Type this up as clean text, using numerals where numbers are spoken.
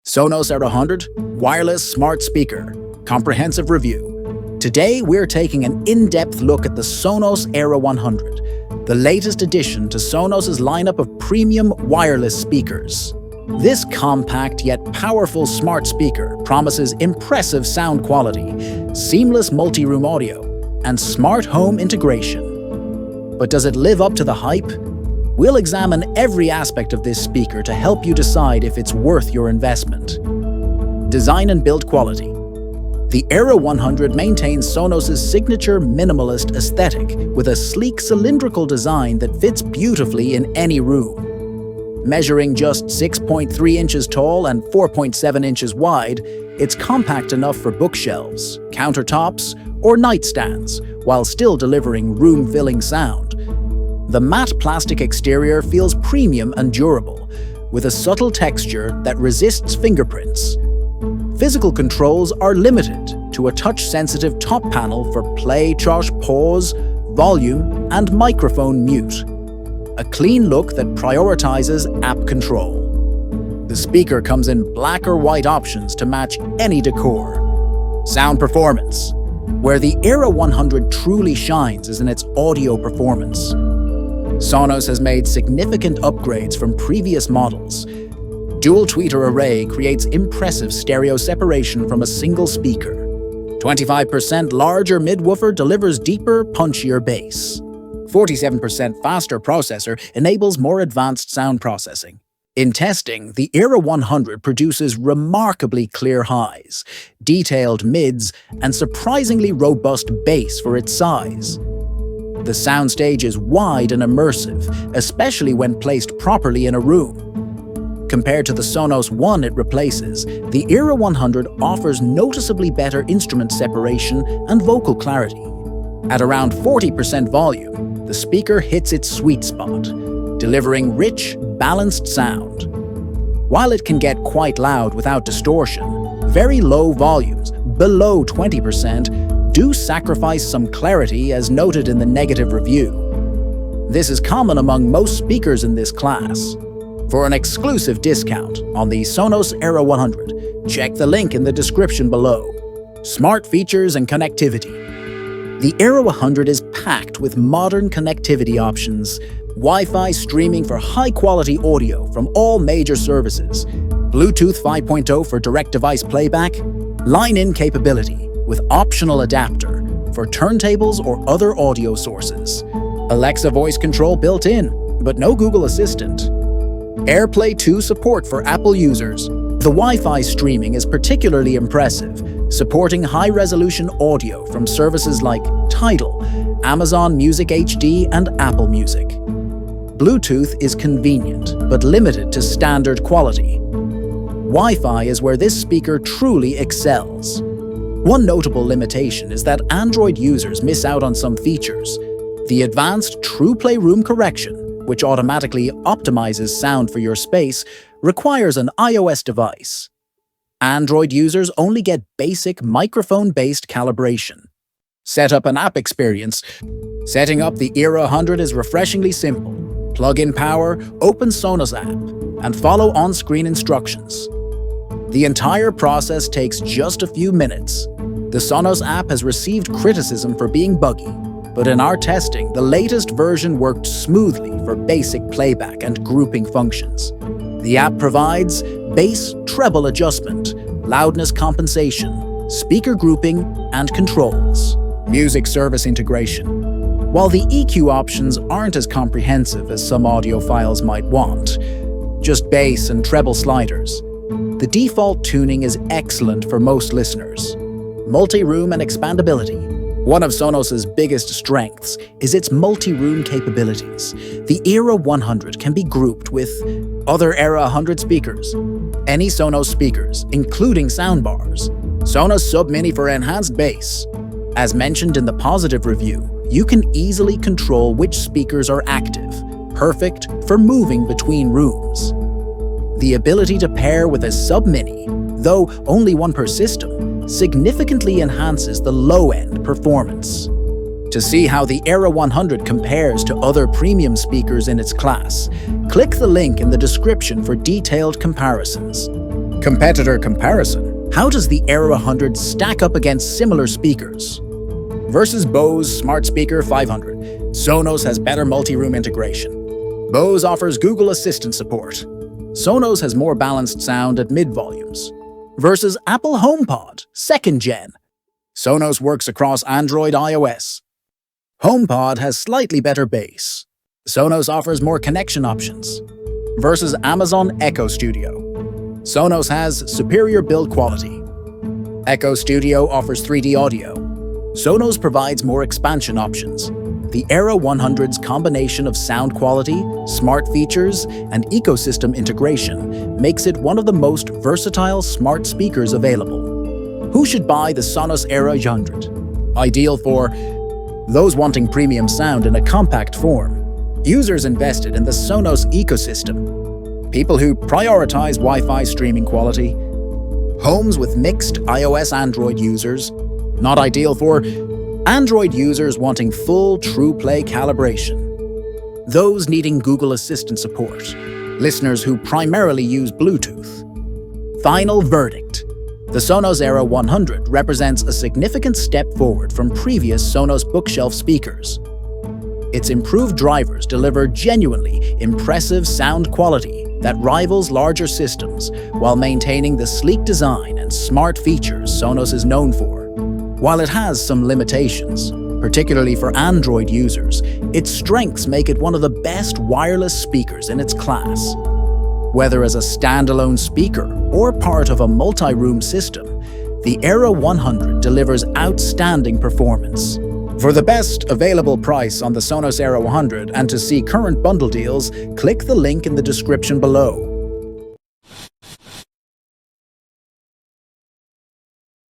Sonos Era 100 Wireless Smart Speaker Comprehensive Review. Today we're taking an in-depth look at the Sonos Era 100, the latest addition to Sonos' lineup of premium wireless speakers. This compact yet powerful smart speaker promises impressive sound quality, seamless multi-room audio, and smart home integration. But does it live up to the hype? We'll examine every aspect of this speaker to help you decide if it's worth your investment. Design and build quality. The Era 100 maintains Sonos' signature minimalist aesthetic with a sleek cylindrical design that fits beautifully in any room. Measuring just 6.3 inches tall and 4.7 inches wide, it's compact enough for bookshelves, countertops, or nightstands, while still delivering room-filling sound. The matte plastic exterior feels premium and durable, with a subtle texture that resists fingerprints. Physical controls are limited to a touch-sensitive top panel for play, pause, volume, and microphone mute. A clean look that prioritizes app control. The speaker comes in black or white options to match any decor. Sound performance. Where the Era 100 truly shines is in its audio performance. Sonos has made significant upgrades from previous models. Dual tweeter array creates impressive stereo separation from a single speaker. 25% larger midwoofer delivers deeper, punchier bass. 47% faster processor enables more advanced sound processing. In testing, the Era 100 produces remarkably clear highs, detailed mids, and surprisingly robust bass for its size. The soundstage is wide and immersive, especially when placed properly in a room. Compared to the Sonos One it replaces, the Era 100 offers noticeably better instrument separation and vocal clarity. At around 40% volume, the speaker hits its sweet spot, delivering rich, balanced sound. While it can get quite loud without distortion, very low volumes, below 20%, do sacrifice some clarity as noted in the negative review. This is common among most speakers in this class. For an exclusive discount on the Sonos Era 100, check the link in the description below. Smart features and connectivity. The Era 100 is packed with modern connectivity options, Wi-Fi streaming for high-quality audio from all major services, Bluetooth 5.0 for direct device playback, line-in capability with optional adapter for turntables or other audio sources, Alexa voice control built in, but no Google Assistant, AirPlay 2 support for Apple users. The Wi-Fi streaming is particularly impressive, supporting high-resolution audio from services like Tidal, Amazon Music HD, and Apple Music. Bluetooth is convenient, but limited to standard quality. Wi-Fi is where this speaker truly excels. One notable limitation is that Android users miss out on some features. The advanced Trueplay room correction, which automatically optimizes sound for your space, requires an iOS device. Android users only get basic microphone-based calibration. Set up an app experience. Setting up the Era 100 is refreshingly simple. Plug in power, open Sonos app, and follow on-screen instructions. The entire process takes just a few minutes. The Sonos app has received criticism for being buggy, but in our testing, the latest version worked smoothly for basic playback and grouping functions. The app provides bass treble adjustment, loudness compensation, speaker grouping, and controls. Music service integration. While the EQ options aren't as comprehensive as some audiophiles might want, just bass and treble sliders, the default tuning is excellent for most listeners. Multi-room and expandability. One of Sonos' biggest strengths is its multi-room capabilities. The Era 100 can be grouped with other Era 100 speakers, any Sonos speakers, including soundbars, Sonos Sub Mini for enhanced bass. As mentioned in the positive review, you can easily control which speakers are active, perfect for moving between rooms. The ability to pair with a Sub Mini, though only one per system, significantly enhances the low-end performance. To see how the Era 100 compares to other premium speakers in its class, click the link in the description for detailed comparisons. Competitor comparison. How does the Era 100 stack up against similar speakers? Versus Bose Smart Speaker 500. Sonos has better multi-room integration. Bose offers Google Assistant support. Sonos has more balanced sound at mid-volumes. Versus Apple HomePod, 2nd Gen. Sonos works across Android, iOS. HomePod has slightly better bass. Sonos offers more connection options. Versus Amazon Echo Studio. Sonos has superior build quality. Echo Studio offers 3D audio. Sonos provides more expansion options. The Era 100's combination of sound quality, smart features, and ecosystem integration makes it one of the most versatile smart speakers available. Who should buy the Sonos Era 100? Ideal for those wanting premium sound in a compact form, users invested in the Sonos ecosystem, people who prioritize Wi-Fi streaming quality, homes with mixed iOS-Android users, not ideal for Android users wanting full Trueplay calibration, those needing Google Assistant support, listeners who primarily use Bluetooth. Final verdict. The Sonos Era 100 represents a significant step forward from previous Sonos bookshelf speakers. Its improved drivers deliver genuinely impressive sound quality that rivals larger systems while maintaining the sleek design and smart features Sonos is known for. While it has some limitations, particularly for Android users, its strengths make it one of the best wireless speakers in its class. Whether as a standalone speaker or part of a multi-room system, the Era 100 delivers outstanding performance. For the best available price on the Sonos Era 100 and to see current bundle deals, click the link in the description below.